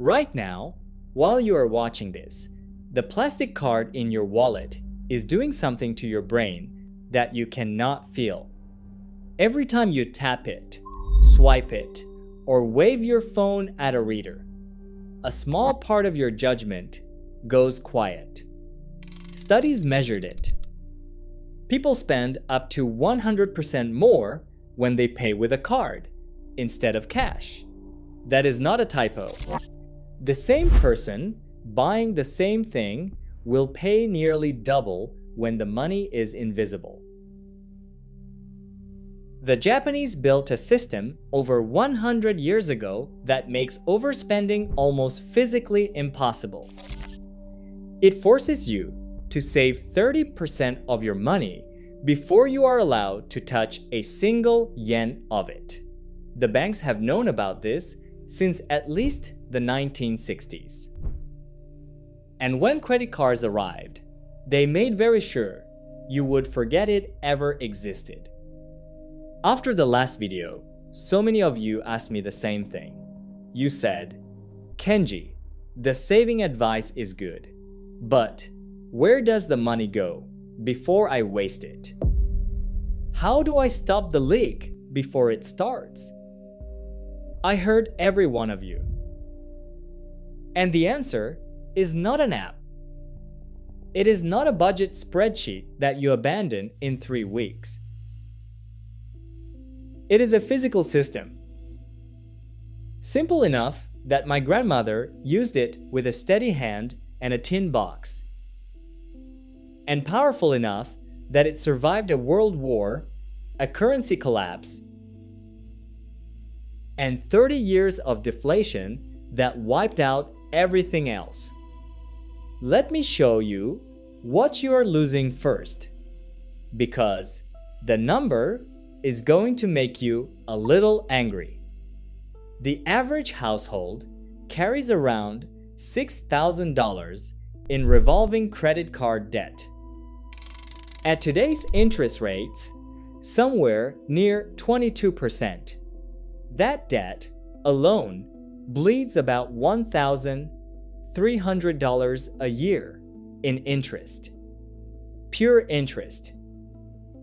Right now, while you are watching this, the plastic card in your wallet is doing something to your brain that you cannot feel. Every time you tap it, swipe it, or wave your phone at a reader, a small part of your judgment goes quiet. Studies measured it. People spend up to 100% more when they pay with a card instead of cash. That is not a typo. The same person buying the same thing will pay nearly double when the money is invisible. The Japanese built a system over 100 years ago that makes overspending almost physically impossible. It forces you to save 30% of your money before you are allowed to touch a single yen of it. The banks have known about this since at least the 1960s. And when credit cards arrived, they made very sure you would forget it ever existed. After the last video, so many of you asked me the same thing. You said, "Kenji, the saving advice is good, but where does the money go before I waste it? How do I stop the leak before it starts?" I heard every one of you. And the answer is not an app. It is not a budget spreadsheet that you abandon in 3 weeks. It is a physical system. Simple enough that my grandmother used it with a steady hand and a tin box. And powerful enough that it survived a world war, a currency collapse, and 30 years of deflation that wiped out everything else. Let me show you what you are losing first, because the number is going to make you a little angry. The average household carries around $6,000 in revolving credit card debt. At today's interest rates, somewhere near 22%. That debt alone bleeds about $1,300 a year in interest. Pure interest.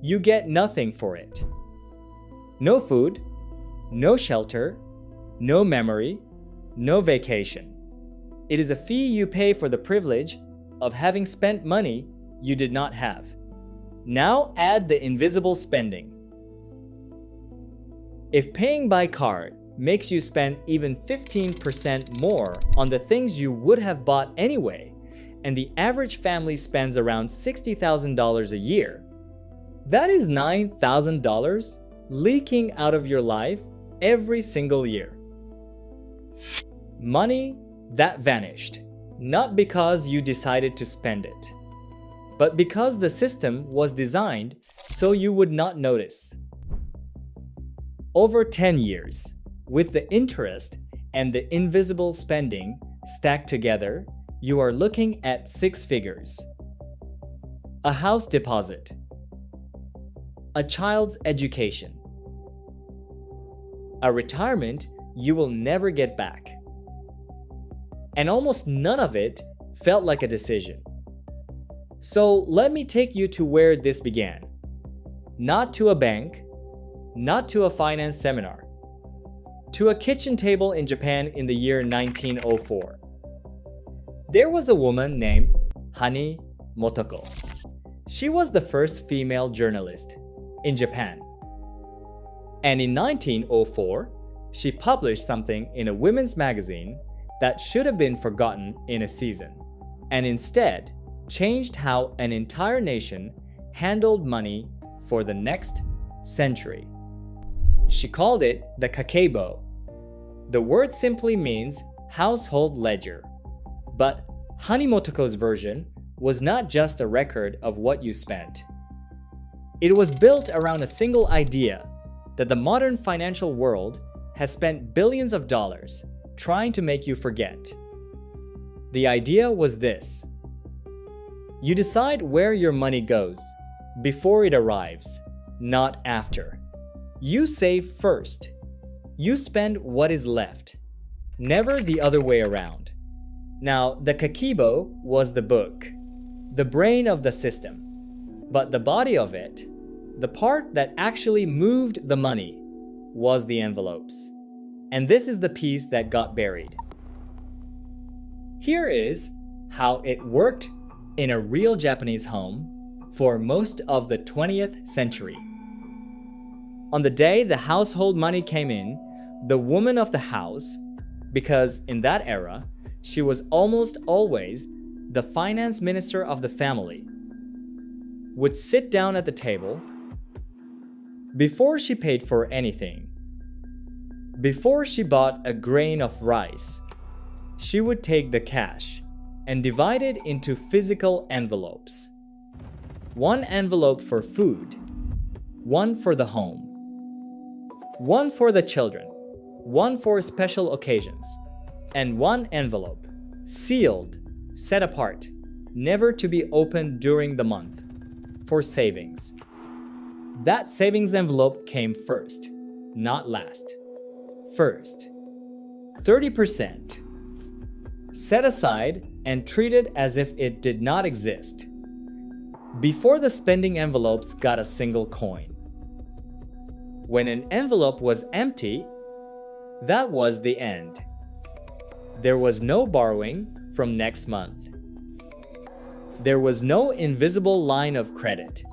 You get nothing for it. No food, no shelter, no memory, no vacation. It is a fee you pay for the privilege of having spent money you did not have. Now add the invisible spending. If paying by card makes you spend even 15% more on the things you would have bought anyway, and the average family spends around $60,000 a year, that is $9,000 leaking out of your life every single year. Money that vanished, not because you decided to spend it, but because the system was designed so you would not notice. Over 10 years, with the interest and the invisible spending stacked together, you are looking at 6 figures. A house deposit, a child's education, a retirement you will never get back. And almost none of it felt like a decision. So let me take you to where this began. Not to a bank, not to a finance seminar, to a kitchen table in Japan in the year 1904. There was a woman named Hani Motoko. She was the first female journalist in Japan. And in 1904, she published something in a women's magazine that should have been forgotten in a season, and instead changed how an entire nation handled money for the next century. She called it the Kakeibo. The word simply means household ledger. But Hani Motoko's version was not just a record of what you spent. It was built around a single idea that the modern financial world has spent billions of dollars trying to make you forget. The idea was this: you decide where your money goes before it arrives, not after. You save first. You spend what is left. never the other way around. Now, the Kakibo was the book, the brain of the system, but the body of it, the part that actually moved the money, was the envelopes. And this is the piece that got buried. Here is how it worked in a real Japanese home for most of the 20th century. On the day the household money came in, the woman of the house, because in that era, she was almost always the finance minister of the family, would sit down at the table before she paid for anything. Before she bought a grain of rice, she would take the cash and divide it into physical envelopes. One envelope for food, one for the home, one for the children, one for special occasions, and one envelope, sealed, set apart, never to be opened during the month, for savings. That savings envelope came first, not last. First, 30%, set aside and treated as if it did not exist, before the spending envelopes got a single coin. When an envelope was empty, that was the end. There was no borrowing from next month. There was no invisible line of credit.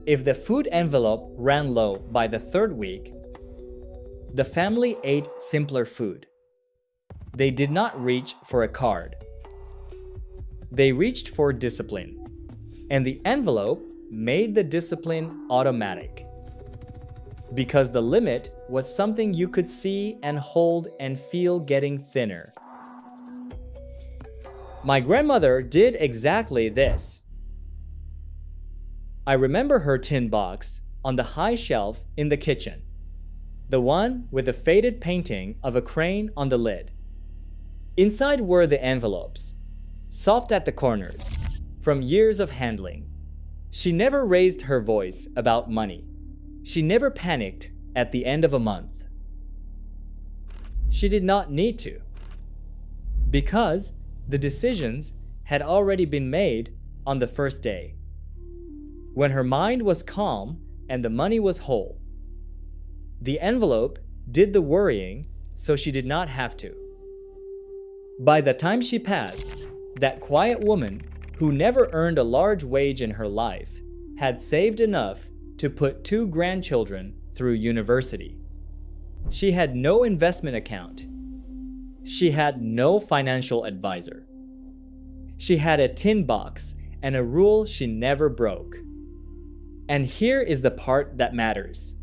If the food envelope ran low by the third week, the family ate simpler food. They did not reach for a card. They reached for discipline, and the envelope made the discipline automatic. Because the limit was something you could see and hold and feel getting thinner. My grandmother did exactly this. I remember her tin box on the high shelf in the kitchen, the one with the faded painting of a crane on the lid. Inside were the envelopes, soft at the corners, from years of handling. She never raised her voice about money. She never panicked at the end of a month. She did not need to, because the decisions had already been made on the first day, when her mind was calm and the money was whole. The envelope did the worrying, so she did not have to. By the time she passed, that quiet woman who never earned a large wage in her life had saved enough to put 2 grandchildren through university. She had no investment account. She had no financial advisor. She had a tin box and a rule she never broke. And here is the part that matters.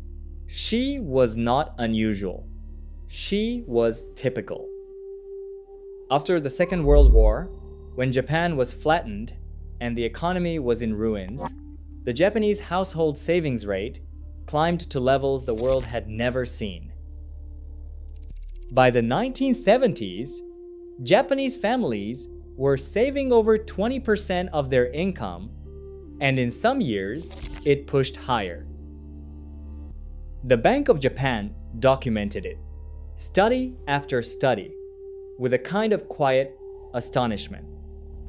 She was not unusual. She was typical. After the Second World War, when Japan was flattened and the economy was in ruins, the Japanese household savings rate climbed to levels the world had never seen. By the 1970s, Japanese families were saving over 20% of their income, and in some years, it pushed higher. The Bank of Japan documented it, study after study, with a kind of quiet astonishment.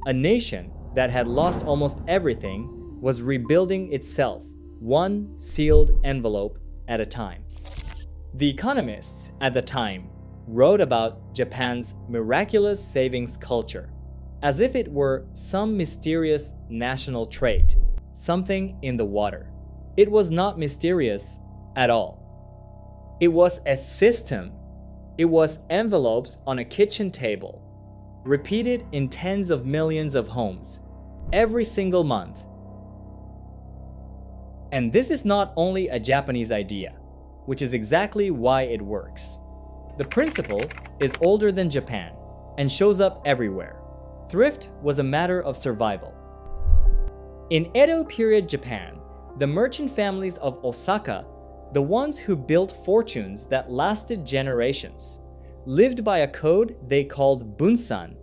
A nation that had lost almost everything was rebuilding itself, one sealed envelope at a time. The economists at the time wrote about Japan's miraculous savings culture, as if it were some mysterious national trait, something in the water. It was not mysterious at all. It was a system. It was envelopes on a kitchen table, repeated in tens of millions of homes, every single month. And this is not only a Japanese idea, which is exactly why it works. The principle is older than Japan and shows up everywhere. Thrift was a matter of survival. In Edo period Japan, the merchant families of Osaka, the ones who built fortunes that lasted generations, lived by a code they called bunsan,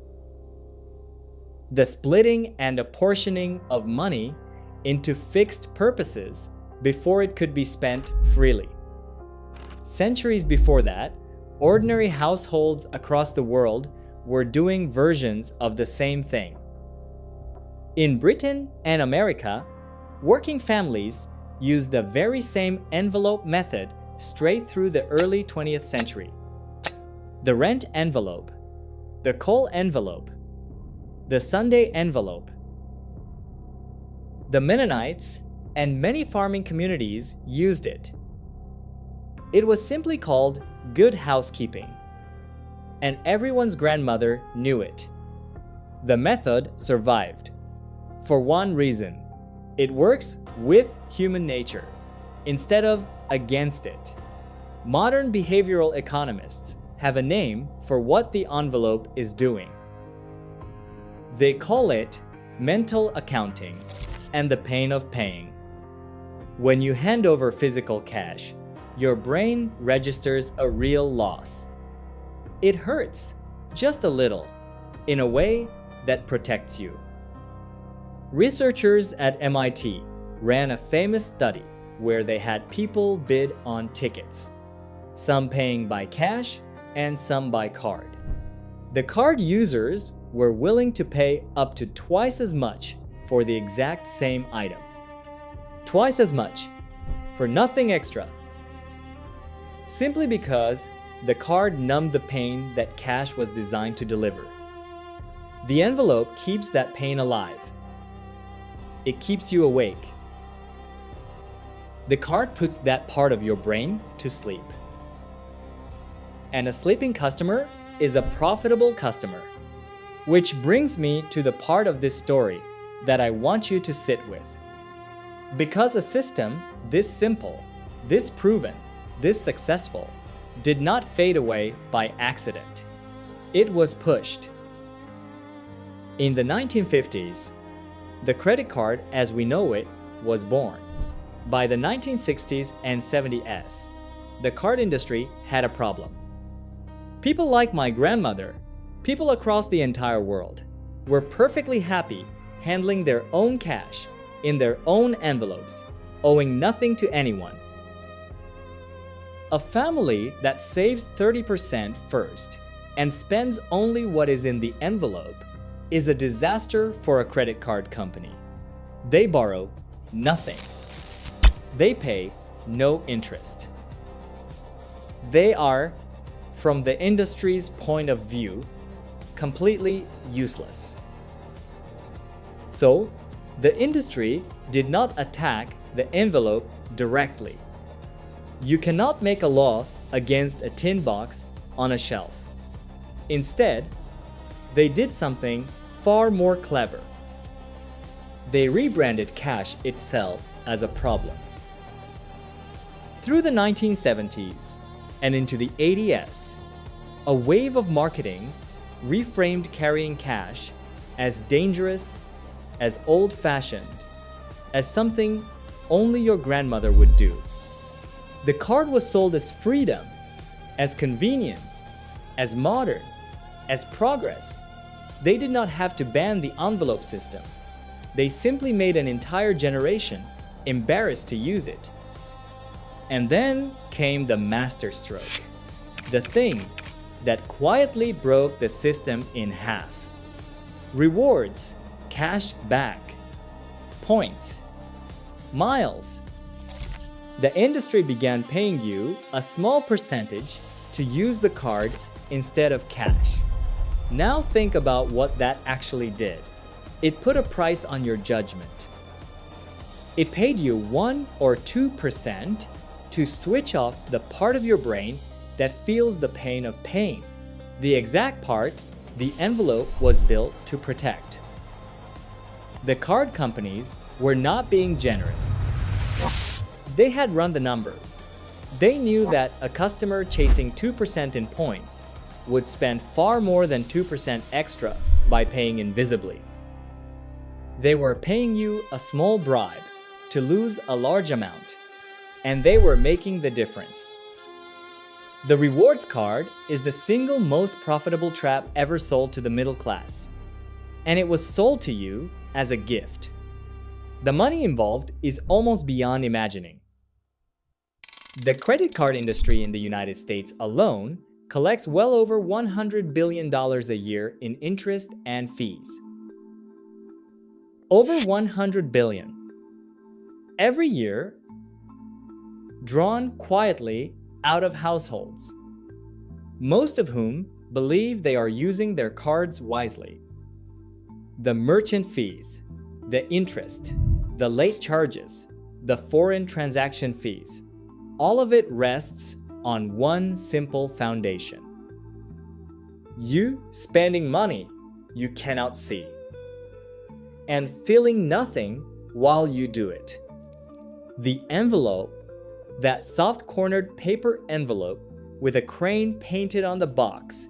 the splitting and apportioning of money into fixed purposes before it could be spent freely. Centuries before that, ordinary households across the world were doing versions of the same thing. In Britain and America, working families used the very same envelope method straight through the early 20th century. The rent envelope, the coal envelope, the Sunday envelope. The Mennonites and many farming communities used it. It was simply called good housekeeping, and everyone's grandmother knew it. The method survived for one reason: it works with human nature instead of against it. Modern behavioral economists have a name for what the envelope is doing. They call it mental accounting and the pain of paying. When you hand over physical cash, your brain registers a real loss. It hurts, just a little, in a way that protects you. Researchers at MIT ran a famous study where they had people bid on tickets, some paying by cash and some by card. The card users were willing to pay up to twice as much for the exact same item. Twice as much, for nothing extra. Simply because the card numbed the pain that cash was designed to deliver. The envelope keeps that pain alive. It keeps you awake. The card puts that part of your brain to sleep. And a sleeping customer is a profitable customer. Which brings me to the part of this story that I want you to sit with. Because a system this simple, this proven, this successful, did not fade away by accident. It was pushed. In the 1950s, the credit card as we know it was born. By the 1960s and 70s, the card industry had a problem. People like my grandmother, people across the entire world, were perfectly happy handling their own cash in their own envelopes, owing nothing to anyone. A family that saves 30% first and spends only what is in the envelope is a disaster for a credit card company. They borrow nothing. They pay no interest. They are, from the industry's point of view, completely useless. So, the industry did not attack the envelope directly. You cannot make a law against a tin box on a shelf. Instead, they did something far more clever. They rebranded cash itself as a problem. Through the 1970s and into the 80s, a wave of marketing reframed carrying cash as dangerous, as old-fashioned, as something only your grandmother would do. The card was sold as freedom, as convenience, as modern, as progress. They did not have to ban the envelope system. They simply made an entire generation embarrassed to use it. And then came the masterstroke, the thing that quietly broke the system in half. Rewards, cash back, points, miles. The industry began paying you a small percentage to use the card instead of cash. Now think about what that actually did. It put a price on your judgment. It paid you 1 or 2% to switch off the part of your brain that feels the pain of paying, the exact part the envelope was built to protect. The card companies were not being generous. They had run the numbers. They knew that a customer chasing 2% in points would spend far more than 2% extra by paying invisibly. They were paying you a small bribe to lose a large amount, and they were making the difference. The rewards card is the single most profitable trap ever sold to the middle class, and it was sold to you as a gift. The money involved is almost beyond imagining. The credit card industry in the United States alone collects well over $100 billion a year in interest and fees. Over 100 billion. Every year, drawn quietly out of households, most of whom believe they are using their cards wisely. The merchant fees, the interest, the late charges, the foreign transaction fees, all of it rests on one simple foundation. You spending money you cannot see, and feeling nothing while you do it. The envelope, that soft-cornered paper envelope with a crane painted on the box,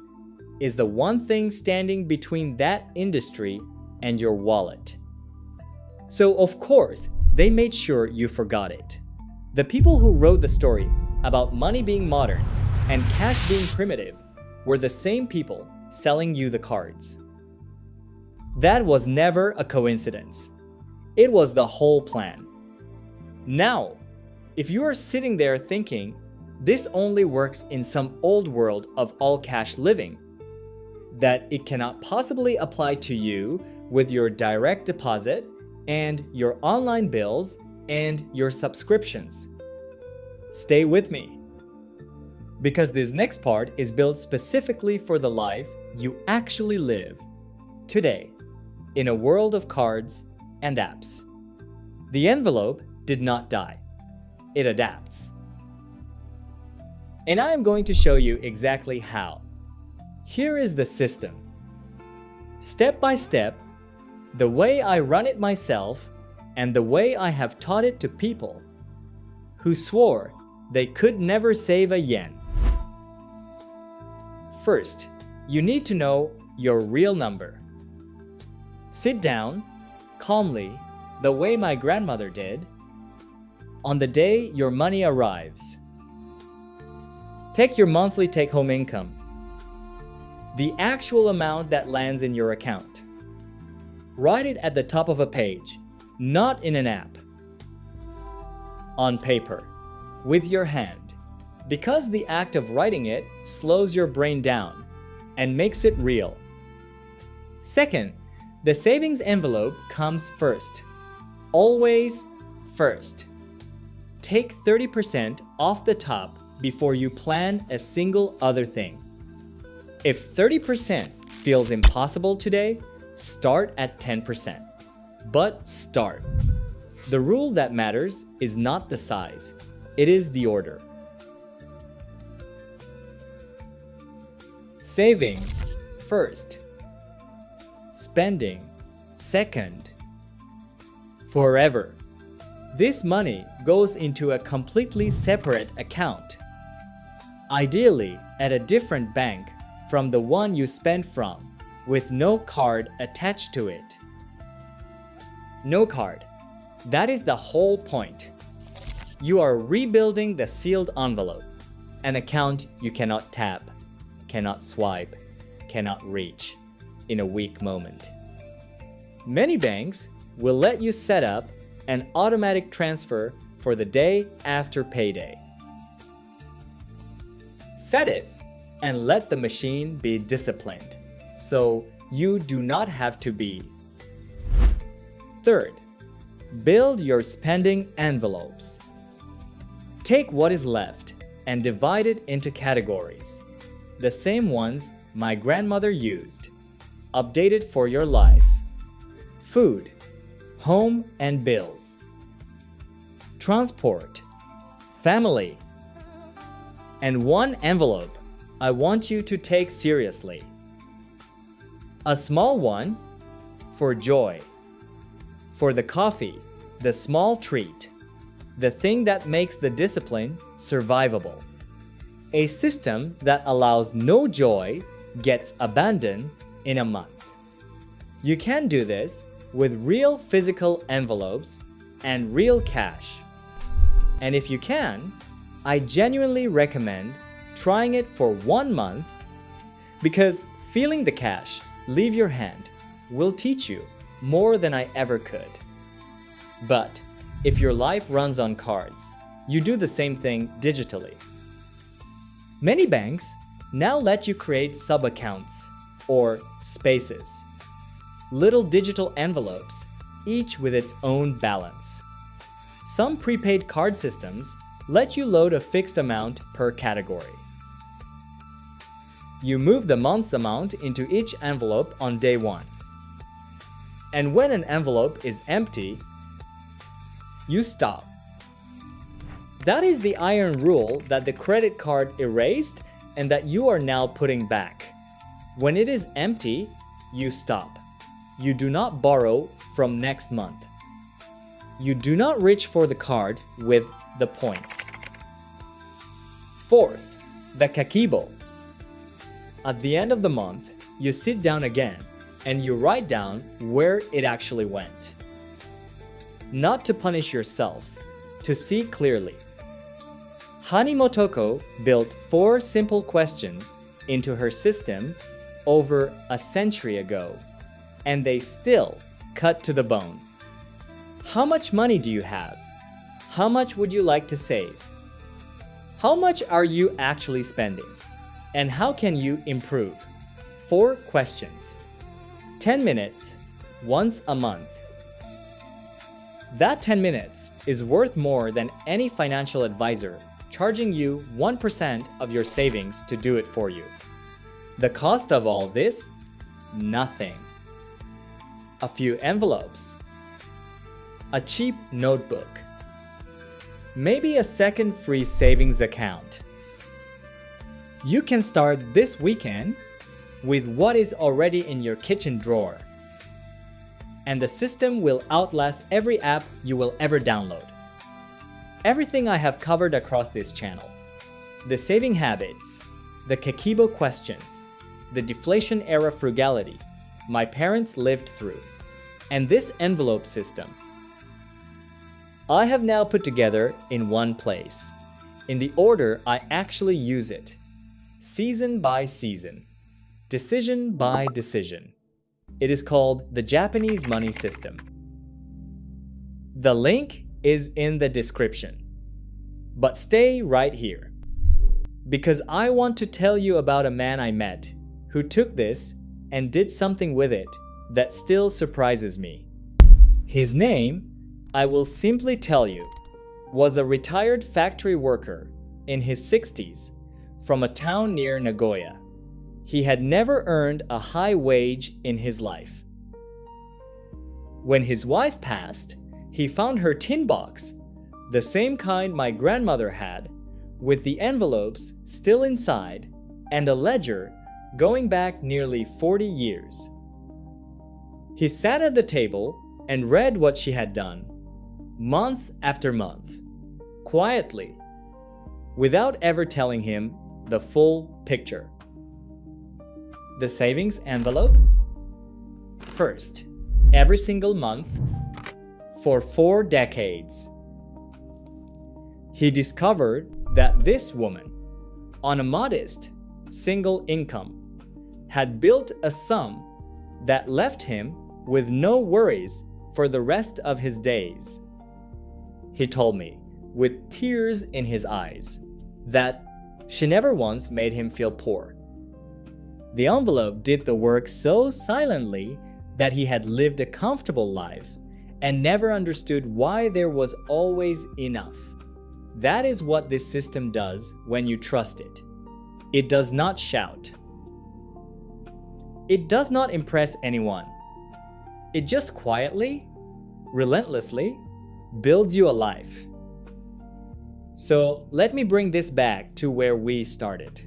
is the one thing standing between that industry and your wallet. So of course, they made sure you forgot it. The people who wrote the story about money being modern and cash being primitive were the same people selling you the cards. That was never a coincidence. It was the whole plan. Now, if you are sitting there thinking this only works in some old world of all cash living, that it cannot possibly apply to you with your direct deposit and your online bills and your subscriptions, stay with me. Because this next part is built specifically for the life you actually live today in a world of cards and apps. The envelope did not die. It adapts. And I am going to show you exactly how. Here is the system. Step by step, the way I run it myself and the way I have taught it to people who swore they could never save a yen. First, you need to know your real number. Sit down, calmly, the way my grandmother did, on the day your money arrives. Take your monthly take-home income, the actual amount that lands in your account. Write it at the top of a page, not in an app. On paper, with your hand, because the act of writing it slows your brain down and makes it real. Second, the savings envelope comes first. Always first. Take 30% off the top before you plan a single other thing. If 30% feels impossible today, start at 10%. But start. The rule that matters is not the size, it is the order. Savings first. Spending second. Forever. This money goes into a completely separate account. Ideally, at a different bank from the one you spent from, with no card attached to it. No card. That is the whole point. You are rebuilding the sealed envelope, an account you cannot tap, cannot swipe, cannot reach in a weak moment. Many banks will let you set up an automatic transfer for the day after payday. Set it and let the machine be disciplined, so you do not have to be. Third, build your spending envelopes. Take what is left and divide it into categories, the same ones my grandmother used. Update it for your life. Food, home and bills. Transport, family. And one envelope I want you to take seriously. A small one for joy. For the coffee, the small treat, the thing that makes the discipline survivable. A system that allows no joy gets abandoned in a month. You can do this with real physical envelopes and real cash. And if you can, I genuinely recommend trying it for 1 month, because feeling the cash leave your hand will teach you more than I ever could. But if your life runs on cards, you do the same thing digitally. Many banks now let you create sub-accounts, or spaces. Little digital envelopes, each with its own balance. Some prepaid card systems let you load a fixed amount per category. You move the month's amount into each envelope on day 1. And when an envelope is empty, you stop. That is the iron rule that the credit card erased and that you are now putting back. When it is empty, you stop. You do not borrow from next month. You do not reach for the card with the points. Fourth, the kakebo. At the end of the month, you sit down again and you write down where it actually went. Not to punish yourself, to see clearly. Hani Motoko built 4 simple questions into her system over a century ago, and they still cut to the bone. How much money do you have? How much would you like to save? How much are you actually spending? And how can you improve? 4 questions. 10 minutes, once a month. That 10 minutes is worth more than any financial advisor charging you 1% of your savings to do it for you. The cost of all this? Nothing. A few envelopes. A cheap notebook. Maybe a second free savings account. You can start this weekend with what is already in your kitchen drawer. And the system will outlast every app you will ever download. Everything I have covered across this channel, the saving habits, the kakebo questions, the deflation era frugality my parents lived through, and this envelope system, I have now put together in one place, in the order I actually use it, season by season, decision by decision. It is called the Japanese money system. The link is in the description. But stay right here, because I want to tell you about a man I met who took this and did something with it that still surprises me. His name, I will simply tell you, was a retired factory worker in his 60s from a town near Nagoya. He had never earned a high wage in his life. When his wife passed, he found her tin box, the same kind my grandmother had, with the envelopes still inside and a ledger going back nearly 40 years. He sat at the table and read what she had done, month after month, quietly, without ever telling him the full picture. The savings envelope? First, every single month for 4 decades. He discovered that this woman, on a modest single income, had built a sum that left him with no worries for the rest of his days. He told me, with tears in his eyes, that she never once made him feel poor. The envelope did the work so silently that he had lived a comfortable life and never understood why there was always enough. That is what this system does when you trust it. It does not shout. It does not impress anyone. It just quietly, relentlessly builds you a life. So let me bring this back to where we started.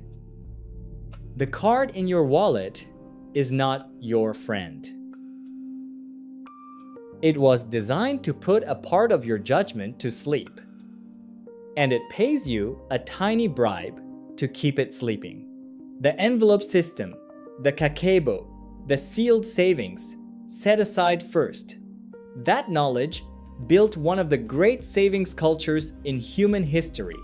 The card in your wallet is not your friend. It was designed to put a part of your judgment to sleep. And it pays you a tiny bribe to keep it sleeping. The envelope system, the kakebo, the sealed savings, set aside first. That knowledge built one of the great savings cultures in human history.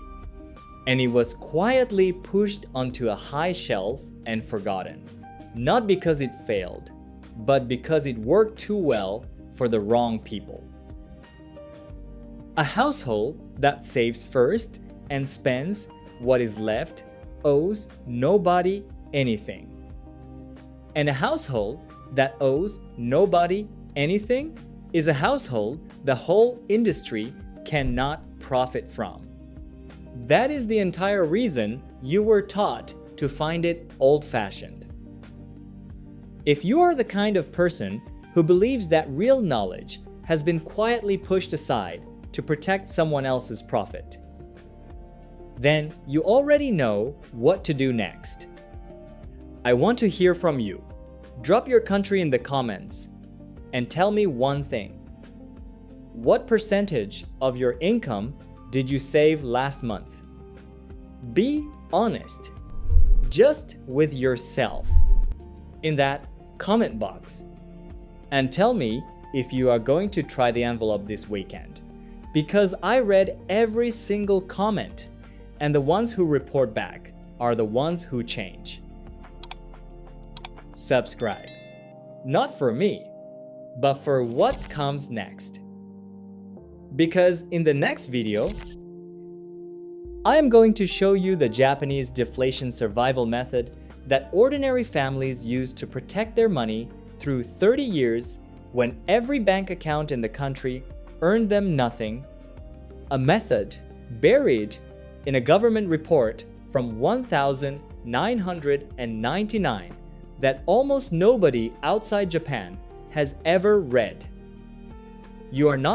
And it was quietly pushed onto a high shelf and forgotten. Not because it failed, but because it worked too well for the wrong people. A household that saves first and spends what is left owes nobody anything. And a household that owes nobody anything is a household the whole industry cannot profit from. That is the entire reason you were taught to find it old-fashioned. If you are the kind of person who believes that real knowledge has been quietly pushed aside to protect someone else's profit, then you already know what to do next. I want to hear from you. Drop your country in the comments and tell me one thing. What percentage of your income did you save last month? Be honest, just with yourself, in that comment box. And tell me if you are going to try the envelope this weekend, because I read every single comment, and the ones who report back are the ones who change. Subscribe. Not for me, but for what comes next. Because in the next video, I am going to show you the Japanese deflation survival method that ordinary families use to protect their money through 30 years when every bank account in the country earned them nothing, a method buried in a government report from 1999 that almost nobody outside Japan has ever read. You are not